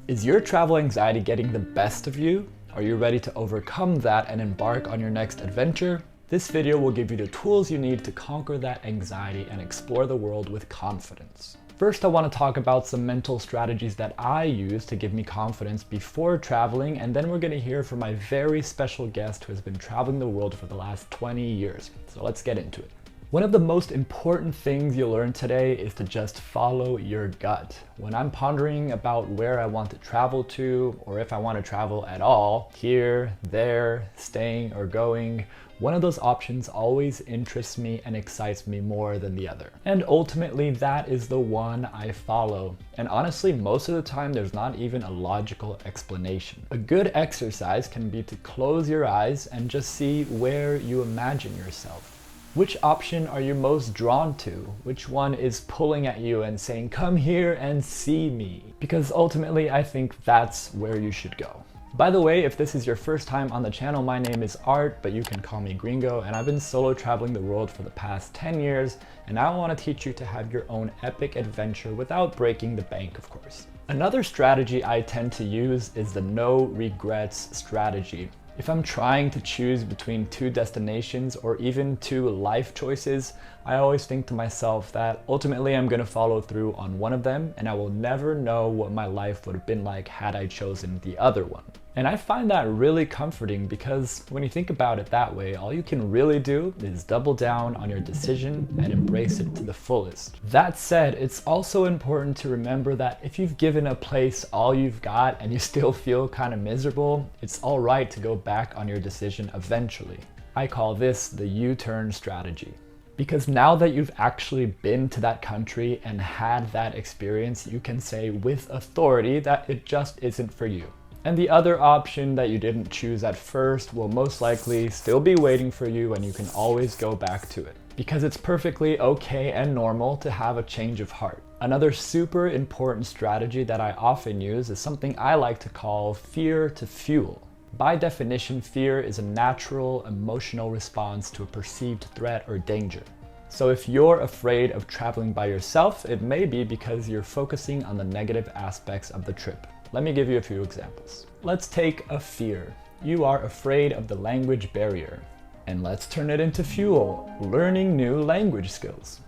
Is your travel anxiety getting the best of you? Are you ready to overcome that and embark on your next adventure? This video will give you the tools you need to conquer that anxiety and explore the world with confidence. First, I want to talk about some mental strategies that I use to give me confidence before traveling, and then we're going to hear from my very special guest who has been traveling the world for the last 20 years. So let's get into it. One of the most important things you'll learn today is to just follow your gut. When I'm pondering about where I want to travel to, or if I want to travel at all, here, there, staying or going, one of those options always interests me and excites me more than the other. And ultimately, that is the one I follow. And honestly, most of the time, there's not even a logical explanation. A good exercise can be to close your eyes and just see where you imagine yourself. Which option are you most drawn to? Which one is pulling at you and saying, come here and see me? Because ultimately, I think that's where you should go. By the way, if this is your first time on the channel, my name is Art, but you can call me Gringo, and I've been solo traveling the world for the past 10 years, and I want to teach you to have your own epic adventure without breaking the bank, of course. Another strategy I tend to use is the no regrets strategy. If I'm trying to choose between two destinations or even two life choices, I always think to myself that ultimately I'm going to follow through on one of them, and I will never know what my life would have been like had I chosen the other one. And I find that really comforting because when you think about it that way, all you can really do is double down on your decision and embrace it to the fullest. That said, it's also important to remember that if you've given a place all you've got and you still feel kind of miserable, it's all right to go back on your decision eventually. I call this the U-turn strategy. Because now that you've actually been to that country and had that experience, you can say with authority that it just isn't for you. And the other option that you didn't choose at first will most likely still be waiting for you, and you can always go back to it. Because it's perfectly okay and normal to have a change of heart. Another super important strategy that I often use is something I like to call fear to fuel. By definition, fear is a natural emotional response to a perceived threat or danger. So if you're afraid of traveling by yourself, it may be because you're focusing on the negative aspects of the trip. Let me give you a few examples. Let's take a fear. You are afraid of the language barrier. And let's turn it into fuel, learning new language skills.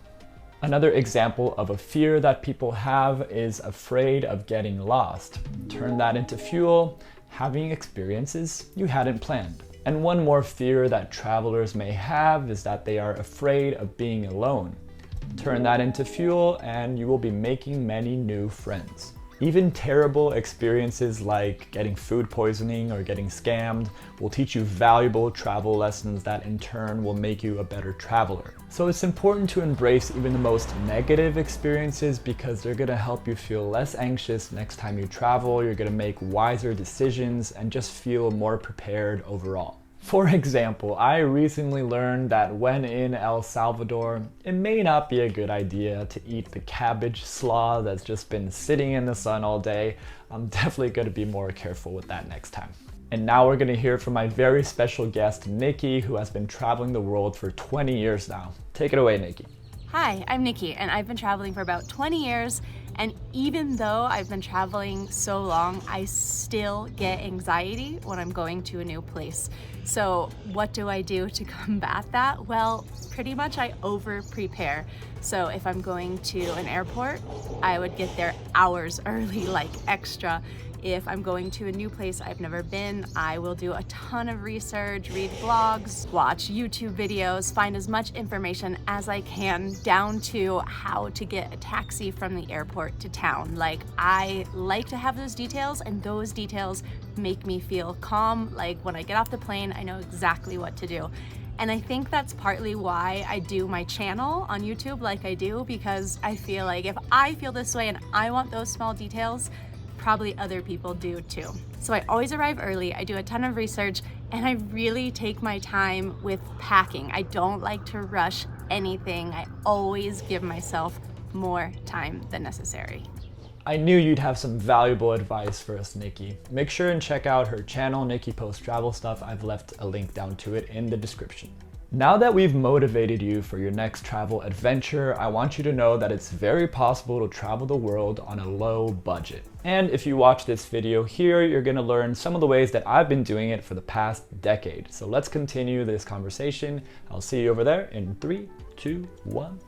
Another example of a fear that people have is afraid of getting lost. Turn that into fuel, having experiences you hadn't planned. And one more fear that travelers may have is that they are afraid of being alone. Turn that into fuel and you will be making many new friends. Even terrible experiences like getting food poisoning or getting scammed will teach you valuable travel lessons that in turn will make you a better traveler. So it's important to embrace even the most negative experiences because they're gonna help you feel less anxious next time you travel, you're gonna make wiser decisions and just feel more prepared overall. For example, I recently learned that when in El Salvador, it may not be a good idea to eat the cabbage slaw that's just been sitting in the sun all day. I'm definitely going to be more careful with that next time. And now we're going to hear from my very special guest, Nicki, who has been traveling the world for 20 years now. Take it away, Nicki. Hi, I'm Nicki, and I've been traveling for about 20 years. And even though I've been traveling so long, I still get anxiety when I'm going to a new place. So what do I do to combat that? Well, pretty much I over-prepare. So if I'm going to an airport, I would get there hours early, like extra. If I'm going to a new place I've never been, I will do a ton of research, read blogs, watch YouTube videos, find as much information as I can, down to how to get a taxi from the airport to town. Like, I like to have those details, and those details make me feel calm. Like when I get off the plane, I know exactly what to do. And I think that's partly why I do my channel on YouTube like I do, because I feel like if I feel this way and I want those small details, probably other people do too. So I always arrive early, I do a ton of research, and I really take my time with packing. I don't like to rush anything. I always give myself more time than necessary. I knew you'd have some valuable advice for us, Nicki. Make sure and check out her channel, Nicki Posts Travel Stuff. I've left a link down to it in the description. Now that we've motivated you for your next travel adventure, I want you to know that it's very possible to travel the world on a low budget. And if you watch this video here, you're gonna learn some of the ways that I've been doing it for the past decade. So let's continue this conversation. I'll see you over there in 3, 2, 1.